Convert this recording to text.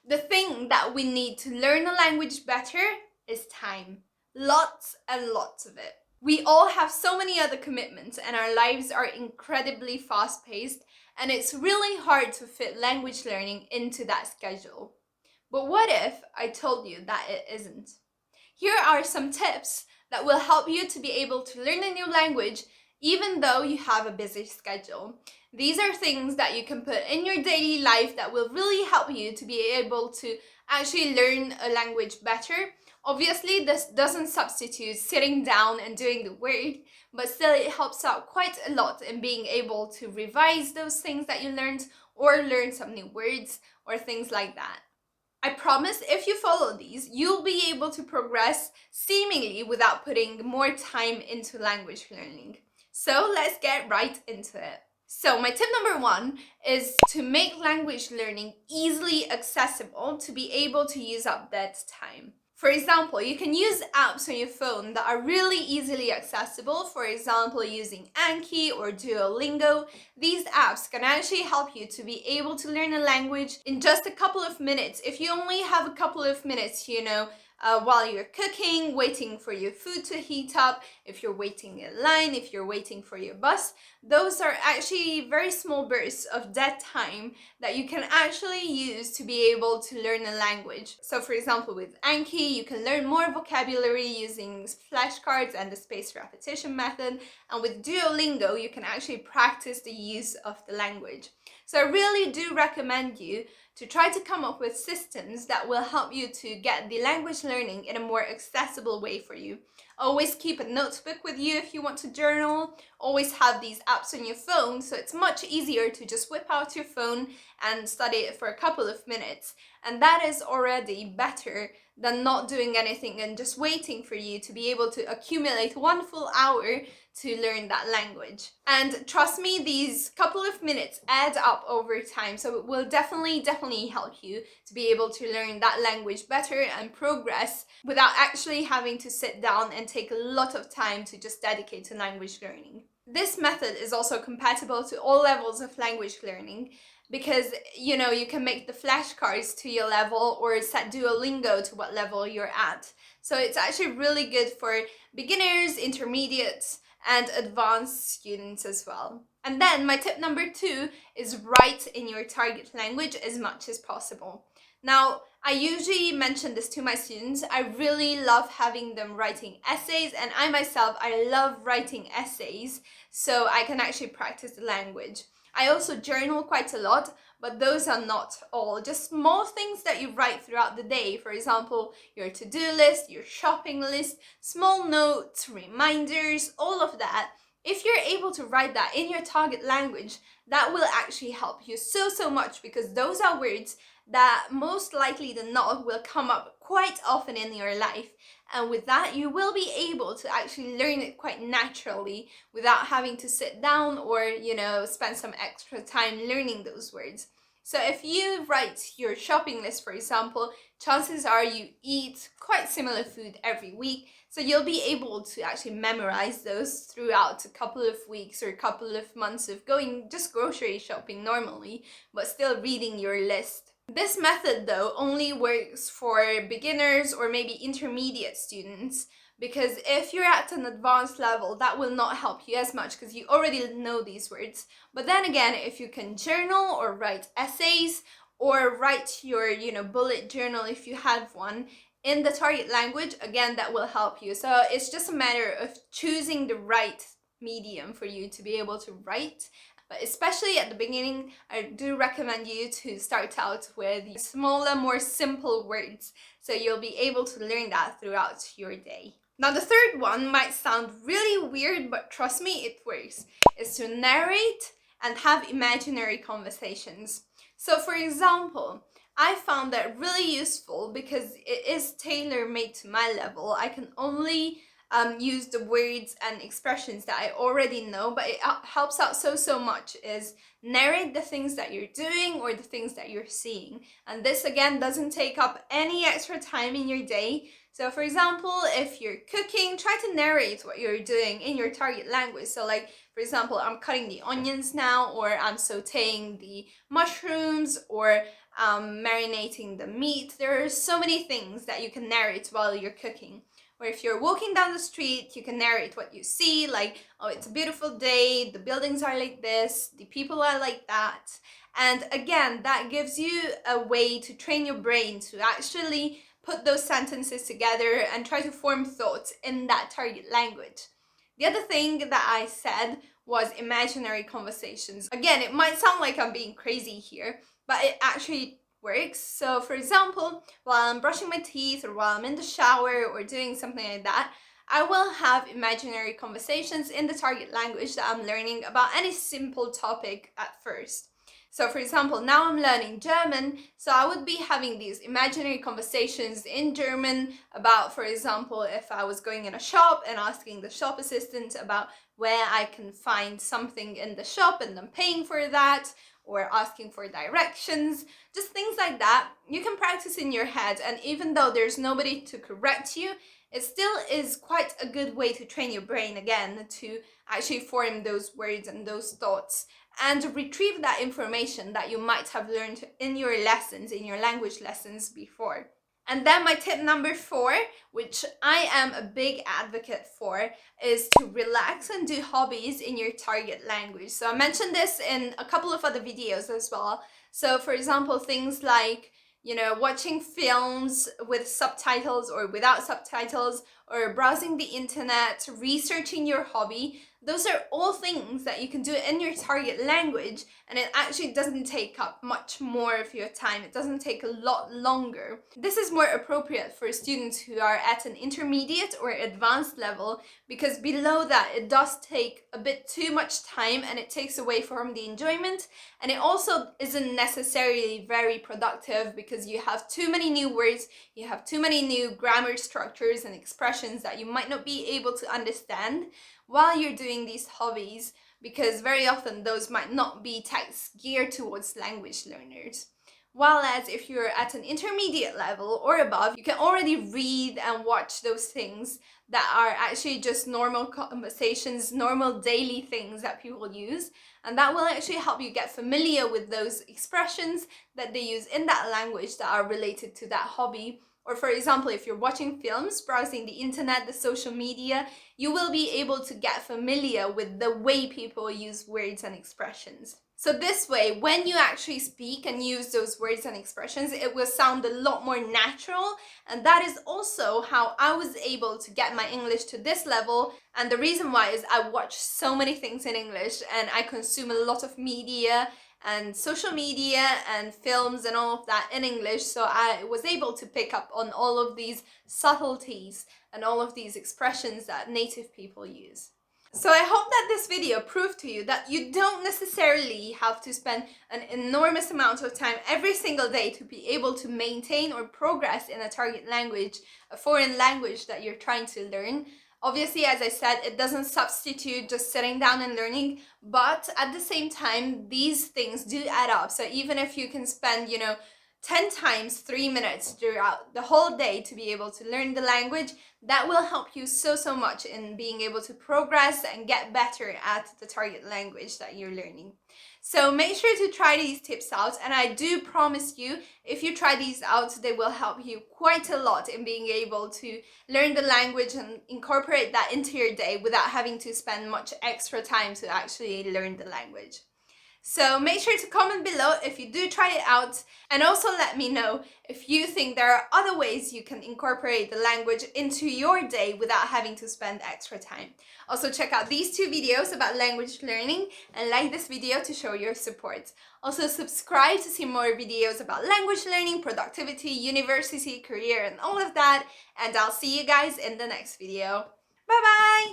The thing that we need to learn a language better is time. Lots and lots of it. We all have so many other commitments and our lives are incredibly fast paced, and it's really hard to fit language learning into that schedule. But what if I told you that it isn't? Here are some tips that will help you to be able to learn a new language even though you have a busy schedule. These are things that you can put in your daily life that will really help you to be able to actually learn a language better. Obviously, this doesn't substitute sitting down and doing the work, but still it helps out quite a lot in being able to revise those things that you learned or learn some new words or things like that. I promise if you follow these, you'll be able to progress seemingly without putting more time into language learning. So let's get right into it. So my tip number 1 is to make language learning easily accessible to be able to use up that time. For example, you can use apps on your phone that are really easily accessible, for example, using Anki or Duolingo. These apps can actually help you to be able to learn a language in just a couple of minutes. If you only have a couple of minutes, while you're cooking, waiting for your food to heat up, if you're waiting in line, if you're waiting for your bus, those are actually very small bursts of dead time that you can actually use to be able to learn a language. So for example, with Anki, you can learn more vocabulary using flashcards and the spaced repetition method. And with Duolingo, you can actually practice the use of the language. So I really do recommend you to try to come up with systems that will help you to get the language learning in a more accessible way for you. Always keep a notebook with you if you want to journal. Always have these apps on your phone, so it's much easier to just whip out your phone and study it for a couple of minutes. And that is already better than not doing anything and just waiting for you to be able to accumulate 1 full hour to learn that language. And trust me, these couple of minutes add up over time, so it will definitely help you to be able to learn that language better and progress without actually having to sit down and take a lot of time to just dedicate to language learning. This method is also compatible to all levels of language learning because you can make the flashcards to your level or set Duolingo to what level you're at. So it's actually really good for beginners, intermediates, and advanced students as well. And then my tip number 2 is write in your target language as much as possible. Now, I usually mention this to my students. I really love having them writing essays, and I myself, I love writing essays so I can actually practice the language. I also journal quite a lot, but those are not all. Just small things that you write throughout the day. For example, your to-do list, your shopping list, small notes, reminders, all of that. If you're able to write that in your target language, that will actually help you so much, because those are words that most likely than not will come up quite often in your life. And with that, you will be able to actually learn it quite naturally without having to sit down or, spend some extra time learning those words. So if you write your shopping list, for example, chances are you eat quite similar food every week. So you'll be able to actually memorize those throughout a couple of weeks or a couple of months of going just grocery shopping normally, but still reading your list. This method, though, only works for beginners or maybe intermediate students, because if you're at an advanced level, that will not help you as much because you already know these words. But then again, if you can journal or write essays or write your, bullet journal if you have one in the target language, again, that will help you. So it's just a matter of choosing the right medium for you to be able to write. But especially at the beginning, I do recommend you to start out with smaller, more simple words, so you'll be able to learn that throughout your day. Now, the third one might sound really weird, but trust me, it works, is to narrate and have imaginary conversations. So for example, I found that really useful because it is tailor-made to my level. I can only use the words and expressions that I already know, but it helps out so much is narrate the things that you're doing or the things that you're seeing. And this again doesn't take up any extra time in your day. So for example, if you're cooking, try to narrate what you're doing in your target language. So like, for example, I'm cutting the onions now, or I'm sauteing the mushrooms, or marinating the meat. There are so many things that you can narrate while you're cooking. Or if you're walking down the street, you can narrate what you see, like, oh, it's a beautiful day, the buildings are like this, the people are like that. And again, that gives you a way to train your brain to actually put those sentences together and try to form thoughts in that target language. The other thing that I said was imaginary conversations. Again, it might sound like I'm being crazy here, but it actually works. So for example, while I'm brushing my teeth or while I'm in the shower or doing something like that, I will have imaginary conversations in the target language that I'm learning about any simple topic at first. So for example, now I'm learning German, so I would be having these imaginary conversations in German about, for example, if I was going in a shop and asking the shop assistant about where I can find something in the shop and then paying for that, or asking for directions, just things like that. You can practice in your head, and even though there's nobody to correct you, it still is quite a good way to train your brain again to actually form those words and those thoughts and retrieve that information that you might have learned in your lessons, in your language lessons before. And then my tip number 4, which I am a big advocate for, is to relax and do hobbies in your target language. So I mentioned this in a couple of other videos as well. So for example, things like, watching films with subtitles or without subtitles, or browsing the internet, researching your hobby. Those are all things that you can do in your target language, and it actually doesn't take up much more of your time. It doesn't take a lot longer. This is more appropriate for students who are at an intermediate or advanced level, because below that it does take a bit too much time and it takes away from the enjoyment, and it also isn't necessarily very productive because you have too many new words, you have too many new grammar structures and expressions that you might not be able to understand while you're doing these hobbies, because very often those might not be texts geared towards language learners. While as if you're at an intermediate level or above, you can already read and watch those things that are actually just normal conversations, normal daily things that people use, and that will actually help you get familiar with those expressions that they use in that language that are related to that hobby. Or for example, if you're watching films, browsing the internet, the social media, you will be able to get familiar with the way people use words and expressions. So this way, when you actually speak and use those words and expressions, it will sound a lot more natural. And that is also how I was able to get my English to this level. And the reason why is I watch so many things in English and I consume a lot of media and social media and films and all of that in English, so I was able to pick up on all of these subtleties and all of these expressions that native people use. So I hope that this video proved to you that you don't necessarily have to spend an enormous amount of time every single day to be able to maintain or progress in a target language, a foreign language that you're trying to learn. Obviously, as I said, it doesn't substitute just sitting down and learning, but at the same time, these things do add up. So even if you can spend, 10 times 3 minutes throughout the whole day to be able to learn the language, that will help you so much in being able to progress and get better at the target language that you're learning. So make sure to try these tips out, and I do promise you, if you try these out, they will help you quite a lot in being able to learn the language and incorporate that into your day without having to spend much extra time to actually learn the language. So make sure to comment below if you do try it out, and also let me know if you think there are other ways you can incorporate the language into your day without having to spend extra time. Also check out these 2 videos about language learning and like this video to show your support. Also subscribe to see more videos about language learning, productivity, university, career and all of that, and I'll see you guys in the next video. Bye bye!